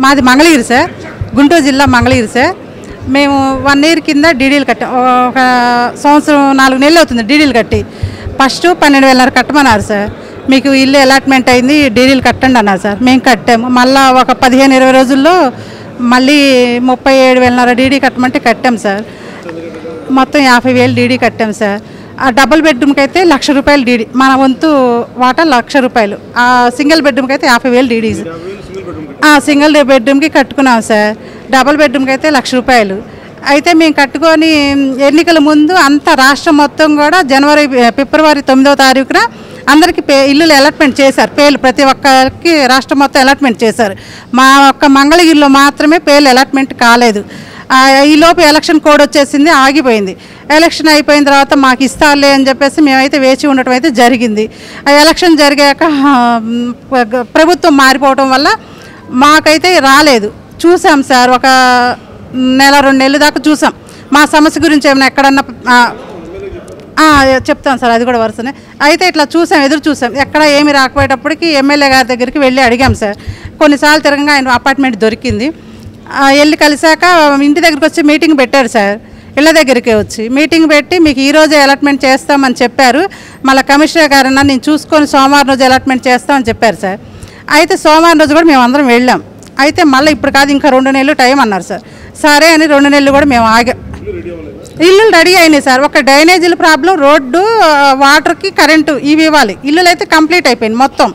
మాది మంగళగిరి సార్, గుంటూరు జిల్లా మంగళగిరి సార్. మేము 1 ఇయర్ కింద డీడీలు కట్టాం. ఒక సంవత్సరం 4 నెలలు అవుతుంది డీడీలు కట్టి. ఫస్ట్ 12,500 కట్టమన్నారు సార్. మీకు ఇల్లు అలాట్మెంట్ అయింది, డీడీలు కట్టండి అన్నారు సార్. మేము కట్టాము. మళ్ళీ ఒక 15-20 రోజుల్లో మళ్ళీ 37,500 డీడీ కట్టమంటే కట్టాం సార్. మొత్తం 50,000 డీడీ కట్టాం సార్. ఆ డబుల్ బెడ్రూమ్కి అయితే ₹1,00,000 డీడీ, మన వంతు వాటా ₹1,00,000. ఆ సింగిల్ బెడ్రూమ్కి అయితే 50,000 డీడీ. సింగిల్ బెడ్రూమ్కి కట్టుకున్నాం సార్. డబుల్ బెడ్రూమ్కి అయితే ₹1,00,000. అయితే మేము కట్టుకొని ఎన్నికల ముందు అంతా రాష్ట్రం మొత్తం కూడా ఫిబ్రవరి 9వ తారీఖున అందరికీ ఇల్లులు అలాట్మెంట్ చేశారు. పేర్లు ప్రతి ఒక్కరికి రాష్ట్రం మొత్తం అలాట్మెంట్ చేశారు. మా ఒక్క మంగళగిరిలో మాత్రమే పేర్లు అలాట్మెంట్ కాలేదు. ఈలోపు ఎలక్షన్ కోడ్ వచ్చేసింది, ఆగిపోయింది. ఎలక్షన్ అయిపోయిన తర్వాత మాకు ఇస్తారులే అని చెప్పేసి మేమైతే వేచి ఉండటం అయితే జరిగింది. ఆ ఎలక్షన్ జరిగాక ప్రభుత్వం మారిపోవటం వల్ల మాకైతే రాలేదు. చూసాం సార్, ఒక 1-2 నెలల దాకా చూసాం. మా సమస్య గురించి ఏమైనా ఎక్కడన్నా చెప్తాను సార్, అది కూడా వరుసనే. అయితే ఇట్లా చూసాం, ఎదురు చూసాం, ఎక్కడ ఏమి రాకపోయేటప్పటికి ఎమ్మెల్యే గారి దగ్గరికి వెళ్ళి అడిగాం సార్. కొన్నిసార్లు తిరగంగా ఆయన అపార్ట్మెంట్ దొరికింది. వెళ్ళి కలిసాక ఇంటి దగ్గరికి వచ్చి మీటింగ్ పెట్టారు సార్. ఇళ్ళ దగ్గరికి వచ్చి మీటింగ్ పెట్టి మీకు ఈరోజే అలాట్మెంట్ చేస్తామని చెప్పారు. మళ్ళీ కమిషనర్ గారన్నా నేను చూసుకొని సోమవారం రోజు అలాట్మెంట్ చేస్తామని చెప్పారు సార్. అయితే సోమవారం రోజు కూడా మేము అందరం వెళ్ళాం. అయితే మళ్ళీ ఇప్పుడు కాదు, ఇంకా 2 నెలలు టైం అన్నారు సార్. సరే అని 2 నెలలు కూడా మేము ఆగాం. ఇల్లులు రెడీ అయినాయి సార్. ఒక డ్రైనేజీల ప్రాబ్లం, రోడ్డు, వాటర్కి, కరెంటు ఇవి ఇవ్వాలి. ఇల్లులు అయితే కంప్లీట్ అయిపోయింది మొత్తం.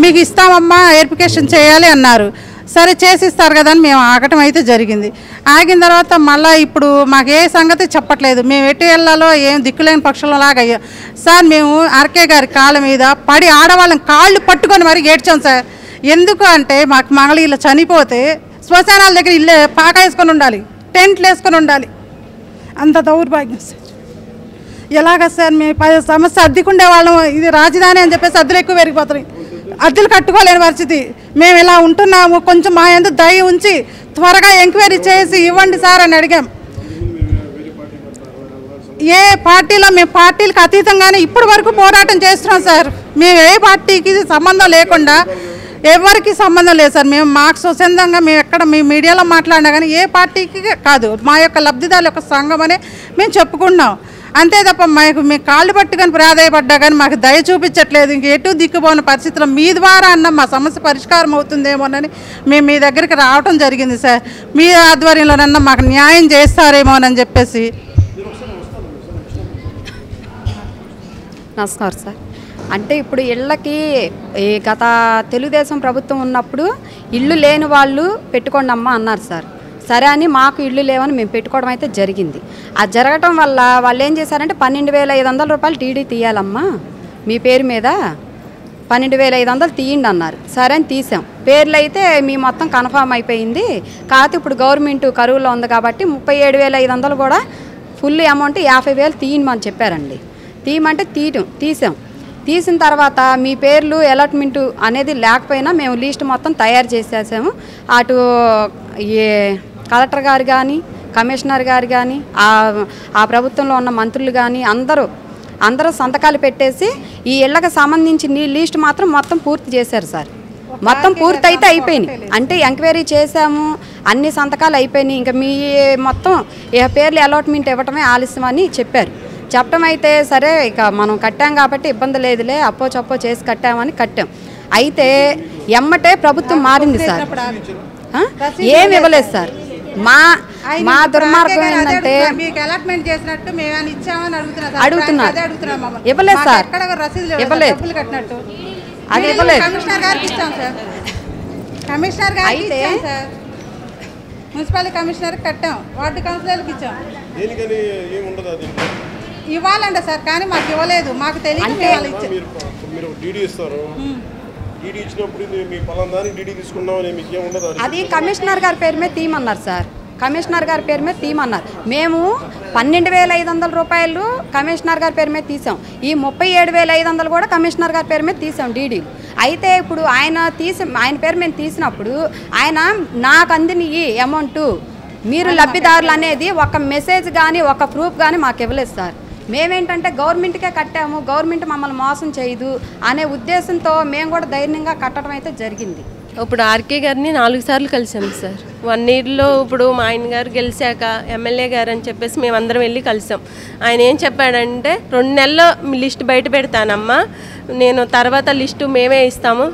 మీకు ఇస్తామమ్మా, వెరిఫికేషన్ చేయాలి అన్నారు. సరే చేసిస్తారు కదా అని మేము ఆగటం అయితే జరిగింది. ఆగిన తర్వాత మళ్ళీ ఇప్పుడు మాకు ఏ సంగతి చెప్పట్లేదు. మేము ఎటు వెళ్ళాలో ఏం దిక్కులేని పక్షులలాగా అయ్యాం సార్. మేము ఆర్కే గారి కాళ్ళ మీద పడి ఆడవాళ్ళని కాళ్ళు పట్టుకొని మరి ఏడ్చాం సార్. ఎందుకు అంటే మాకు మంగళగిరిలో చనిపోతే శ్మశానాల దగ్గర ఇల్లు పాక వేసుకొని ఉండాలి, టెంట్లు వేసుకొని ఉండాలి. అంత దౌర్భాగ్యం సార్. ఎలాగ సార్ మేము 10 సంవత్సరాలు అద్దెకుండే వాళ్ళం. ఇది రాజధాని అని చెప్పేసి అద్దెలు ఎక్కువ పెరిగిపోతున్నాయి. అద్దెలు కట్టుకోలేని పరిస్థితి. మేము ఇలా ఉంటున్నాము, కొంచెం మా యందు దయ ఉంచి త్వరగా ఎంక్వైరీ చేసి ఇవ్వండి సార్ అని అడిగాం. ఏ పార్టీలో మేము పార్టీలకు అతీతంగానే ఇప్పటి వరకు పోరాటం చేస్తున్నాం సార్. మేము ఏ పార్టీకి సంబంధం లేకుండా, ఎవరికి సంబంధం లేదు సార్. మేము మాకు స్వచ్ఛందంగా మేము ఎక్కడ మీ మీడియాలో మాట్లాడినా కానీ ఏ పార్టీకి కాదు, మా యొక్క లబ్ధిదారుల యొక్క సంఘం అనే మేము చెప్పుకున్నాం. అంతే తప్ప మీ కాళ్ళు పట్టుకొని ప్రాధాయపడ్డా కానీ మాకు దయ చూపించట్లేదు. ఇంక ఎటు దిక్కుపోని పరిస్థితుల్లో మీ ద్వారా అన్న మా సమస్య పరిష్కారం అవుతుందేమోనని మేము మీ దగ్గరికి రావడం జరిగింది సార్. మీ ఆధ్వర్యంలోనన్నా మాకు న్యాయం చేస్తారేమోనని చెప్పేసి. నమస్కారం సార్. అంటే ఇప్పుడు ఇళ్ళకి గత తెలుగుదేశం ప్రభుత్వం ఉన్నప్పుడు ఇల్లు లేని వాళ్ళు పెట్టుకోండి అమ్మా అన్నారు సార్. సరే అని మాకు ఇల్లు లేవని మేము పెట్టుకోవడం అయితే జరిగింది. అది జరగటం వల్ల వాళ్ళు ఏం చేశారంటే 12,500 రూపాయలు టీడీ తీయాలమ్మా మీ పేరు మీద, 12,500 తీయండి అన్నారు. సరే అని తీసాం. పేర్లు అయితే మీ మొత్తం కన్ఫామ్ అయిపోయింది. కాకపోతే ఇప్పుడు గవర్నమెంట్ కరువులో ఉంది కాబట్టి 37,500 కూడా ఫుల్ అమౌంట్ 50,000 తీయమని చెప్పారండి. తీయమంటే తీసాం. తీసిన తర్వాత మీ పేర్లు అలాట్మెంట్ అనేది లేకపోయినా మేము లిస్ట్ మొత్తం తయారు చేసేసాము. అటు కలెక్టర్ గారు కానీ, కమిషనర్ గారు కానీ, ఆ ప్రభుత్వంలో ఉన్న మంత్రులు కానీ అందరూ సంతకాలు పెట్టేసి ఈ ఇళ్ళకి సంబంధించి లిస్ట్ మాత్రం మొత్తం పూర్తి చేశారు సార్. మొత్తం పూర్తి అయితే అయిపోయినాయి. అంటే ఎంక్వైరీ చేసాము, అన్ని సంతకాలు అయిపోయినాయి. ఇంకా మీ మొత్తం పేర్లు అలాట్మెంట్ ఇవ్వటమే ఆలస్యం అని చెప్పారు. చెప్పడం అయితే సరే ఇక మనం కట్టాం కాబట్టి ఇబ్బంది లేదులే, అప్పో చప్పో చేసి కట్టామని కట్టాం. అయితే ఎమ్మటే ప్రభుత్వం మారింది సార్. ఏమి ఇవ్వలేదు సార్. మా దుర్మార్గం ఏంటంటే అడుగుతున్నారు, ఇవ్వలేదు సార్, ఇవ్వలేదు, అది ఇవ్వలేదు. అయితే మున్సిపాలిటీ కమిషనర్కి కట్టాం, వార్డు కౌన్సిలర్కి ఇచ్చాం. ఇవ్వాలండి సార్, కానీ మాకు ఇవ్వలేదు. మాకు తెలియదు. అది కమిషనర్ గారి పేరు మీద తీయమన్నారు సార్. కమిషనర్ గారి పేరు మీద తీయమన్నారు. మేము 12,500 రూపాయలు కమిషనర్ గారి పేరు మీద తీసాం. ఈ 37,500 కూడా కమిషనర్ గారి పేరు మీద తీసాం డీడీ. అయితే ఇప్పుడు ఆయన పేరు మీద తీసినప్పుడు ఆయన నాకు అందిన ఈ అమౌంట్ మీరు లబ్ధిదారులు అనేది ఒక మెసేజ్ కానీ ఒక ప్రూఫ్ కానీ మాకు ఇవ్వలేదు సార్. మేమేంటంటే గవర్నమెంట్కే కట్టాము, గవర్నమెంట్ మమ్మల్ని మోసం చేయదు అనే ఉద్దేశంతో మేము కూడా ధైర్యంగా కట్టడం అయితే జరిగింది. ఇప్పుడు ఆర్కే గారిని 4 సార్లు కలిసాం సార్. 1 ఇయర్లో ఇప్పుడు మా ఆయన గారు గెలిచాక ఎమ్మెల్యే గారు అని చెప్పేసి మేమందరం వెళ్ళి కలిసాం. ఆయన ఏం చెప్పాడంటే 2 నెలల్లో లిస్ట్ బయట పెడతానమ్మా, నేను తర్వాత లిస్టు మేమే ఇస్తాము.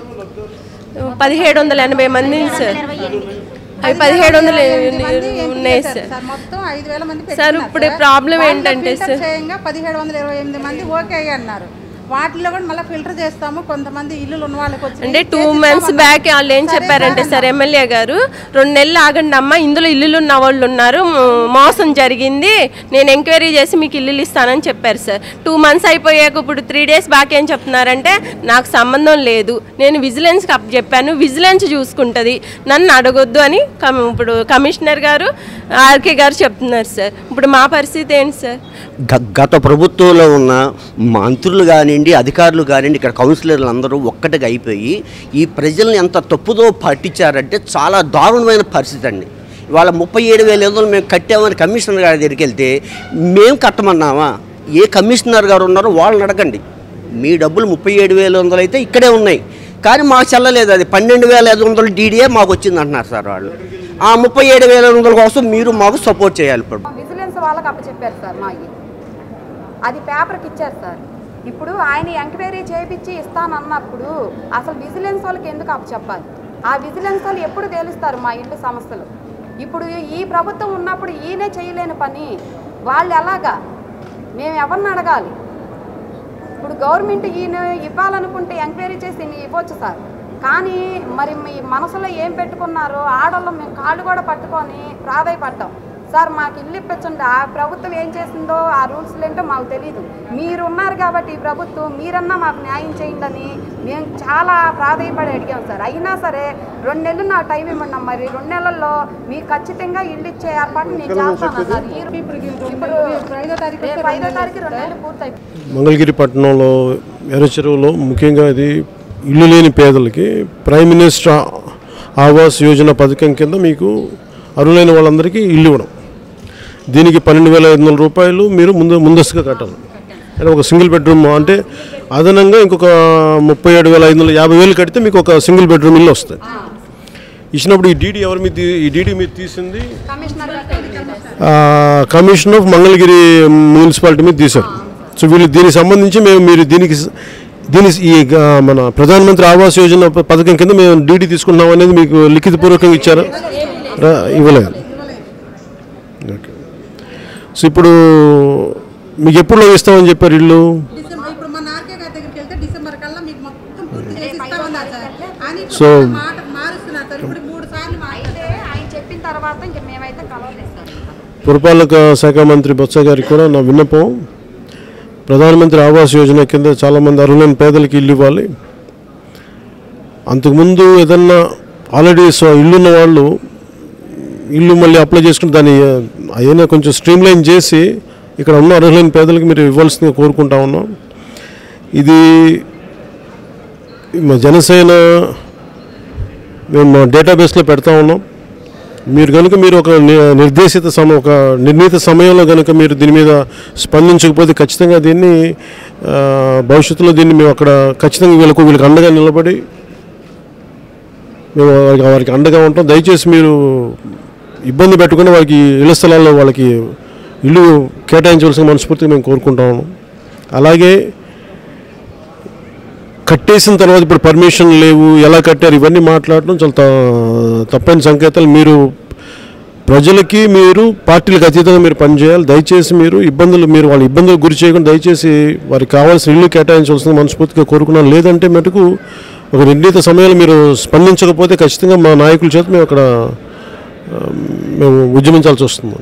1780 మంది సార్, అవి 1700 ఉన్నాయి సార్. సార్ ఇప్పుడు ప్రాబ్లం ఏంటంటే సార్ 1728 మంది ఓకే అన్నారు. వాటిలో కూడా మళ్ళీ ఫిల్టర్ చేస్తాము, కొంతమంది ఇల్లులు ఉన్న వాళ్ళకి వచ్చి అంటే 2 months బ్యాక్ వాళ్ళు ఏం చెప్పారంటే సార్ ఎమ్మెల్యే గారు 2 నెలలు ఆగండి అమ్మ, ఇందులో ఇల్లులు ఉన్న వాళ్ళు ఉన్నారు, మోసం జరిగింది, నేను ఎంక్వైరీ చేసి మీకు ఇల్లులు ఇస్తానని చెప్పారు సార్. 2 months అయిపోయాక ఇప్పుడు 3 days బ్యాక్ ఏం చెప్తున్నారంటే నాకు సంబంధం లేదు, నేను విజిలెన్స్కి అప్ చెప్పాను, విజిలెన్స్ చూసుకుంటుంది, నన్ను అడగొద్దు అని ఇప్పుడు కమిషనర్ గారు ఆర్కే గారు చెప్తున్నారు సార్. ఇప్పుడు మా పరిస్థితి ఏంటి సార్? గత ప్రభుత్వంలో ఉన్న మంత్రులు కానివ్వండి, అధికారులు కానివ్వండి, ఇక్కడ కౌన్సిలర్లు అందరూ ఒక్కటిగా అయిపోయి ఈ ప్రజల్ని ఎంత తప్పుదో పట్టించారంటే చాలా దారుణమైన పరిస్థితి అండి. ఇవాళ 37,500 మేము కట్టామని కమిషనర్ గారి దగ్గరికి వెళ్తే మేము కట్టమన్నామా? ఏ కమిషనర్ గారు ఉన్నారో వాళ్ళని అడగండి. మీ డబ్బులు 37,500 అయితే ఇక్కడే ఉన్నాయి, కానీ మాకు చెల్లలేదు, అది 12,500 డీడీఏ మాకు వచ్చింది అంటున్నారు సార్ వాళ్ళు. ఆ 37,500 కోసం మీరు మాకు సపోర్ట్ చేయాలి. ఇప్పుడు విజిలెన్స్ వాళ్ళకి అప్పచెప్పారు సార్, మాకు అది పేపర్కి ఇచ్చారు సార్. ఇప్పుడు ఆయన ఎంక్వైరీ చేయించి ఇస్తానన్నప్పుడు అసలు విజిలెన్స్ వాళ్ళకి ఎందుకు అప్పచెప్పాలి? ఆ విజిలెన్స్ వాళ్ళు ఎప్పుడు తేలుస్తారు మా ఇల్లు సమస్యలు? ఇప్పుడు ఈ ప్రభుత్వం ఉన్నప్పుడు ఈయనే చేయలేని పని వాళ్ళు ఎలాగా? మేము ఎవరిని అడగాలి? ఇప్పుడు గవర్నమెంట్ ఈయన ఇవ్వాలనుకుంటే ఎంక్వైరీ చేసి ఇవ్వచ్చు సార్, కానీ మరి మీ మనసులో ఏం పెట్టుకున్నారో ఆడవాళ్ళు మేము కాళ్ళు కూడా పట్టుకొని ప్రాధాయపడ్డాం సార్, మాకు ఇల్లు ఇప్పించండి. ఆ ప్రభుత్వం ఏం చేసిందో ఆ రూల్స్ ఏంటో మాకు తెలియదు, మీరున్నారు కాబట్టి ఈ ప్రభుత్వం మీరన్నా మాకు న్యాయం చేయండి అని మేము చాలా ప్రాధాయపడి అడిగాం సార్. అయినా సరే 2 నెలలు నా టైం ఇవ్వండి, మరి 2 నెలల్లో మీకు ఖచ్చితంగా ఇల్లు ఇచ్చే ఏర్పాటు నేను చేస్తానన్నారు. ఇప్పుడు 5వ తారీఖు 2 నెలలు పూర్తయి మంగళగిరి పట్టణంలో ఎర్రచెరువులో ముఖ్యంగా ఇది ఇల్లు లేని పేదలకి ప్రైమ్ మినిస్టర్ ఆవాస్ యోజన పథకం కింద మీకు అర్హులైన వాళ్ళందరికీ ఇల్లు ఇవ్వడం. దీనికి 12,500 రూపాయలు మీరు ముందస్తుగా కట్టాలి. అంటే ఒక సింగిల్ బెడ్రూమ్, అంటే అదనంగా ఇంకొక 37,500 50,000 కడితే మీకు ఒక సింగిల్ బెడ్రూమ్ ఇల్లు వస్తుంది. ఇచ్చినప్పుడు ఈ డీడీ ఎవరి మీద, ఈ డీడీ మీద తీసింది కమిషన్ ఆఫ్ మంగళగిరి మున్సిపాలిటీ మీద తీశారు. సో వీళ్ళు దీనికి సంబంధించి మీరు దీనికి ఈ మన ప్రధానమంత్రి ఆవాస్ యోజన పథకం కింద మేము డీడీ తీసుకున్నాం అనేది మీకు లిఖితపూర్వకంగా ఇచ్చారా? ఇవ్వలేదు. ఓకే. సో ఇప్పుడు మీకు ఎప్పుడు ఇస్తామని చెప్పారు ఇల్లు? సో చెప్పిన తర్వాత ఇంకా మేమైతే కలవలేదు. పురపాలక శాఖ మంత్రి బొత్స గారికి కూడా నా విన్నపం, ప్రధానమంత్రి ఆవాస్ యోజన కింద చాలామంది అర్హులైన పేదలకి ఇల్లు ఇవ్వాలి. అంతకుముందు ఏదన్నా ఆల్రెడీ ఇల్లున్న వాళ్ళు ఇల్లు మళ్ళీ అప్లై చేసుకుని దాన్ని అయినా కొంచెం స్ట్రీమ్లైన్ చేసి ఇక్కడ ఉన్న అర్హులైన పేదలకి మీరు ఇవ్వాల్సిందిగా కోరుకుంటా ఉన్నాం. ఇది జనసేన మేము డేటాబేస్లో పెడతా ఉన్నాం. మీరు కనుక మీరు ఒక నిర్ణీత సమయంలో కనుక మీరు దీని మీద స్పందించకపోతే ఖచ్చితంగా దీన్ని భవిష్యత్తులో దీన్ని మేము అక్కడ ఖచ్చితంగా వీళ్ళకి అండగా నిలబడి మేము వారికి అండగా ఉంటాం. దయచేసి మీరు ఇబ్బంది పెట్టకుండా వారికి ఇళ్ల స్థలాల్లో వాళ్ళకి ఇల్లు కేటాయించవలసిన మనస్ఫూర్తిగా మేము కోరుకుంటాము. అలాగే కట్టేసిన తర్వాత ఇప్పుడు పర్మిషన్ లేవు, ఎలా కట్టారు, ఇవన్నీ మాట్లాడడం చాలా తప్పని సంకేతాలు. మీరు ప్రజలకి మీరు పార్టీలకు అతీతంగా మీరు పనిచేయాలి. దయచేసి మీరు వాళ్ళ ఇబ్బందులకు గురి చేయకుండా దయచేసి వారికి కావాల్సిన ఇల్లు కేటాయించవలసిన మనస్ఫూర్తిగా కోరుకున్నాను. లేదంటే మటుకు ఒక నిర్ణీత సమయంలో మీరు స్పందించకపోతే ఖచ్చితంగా మా నాయకుల చేత మేము అక్కడ ఉద్యమించాల్సి వస్తుంది.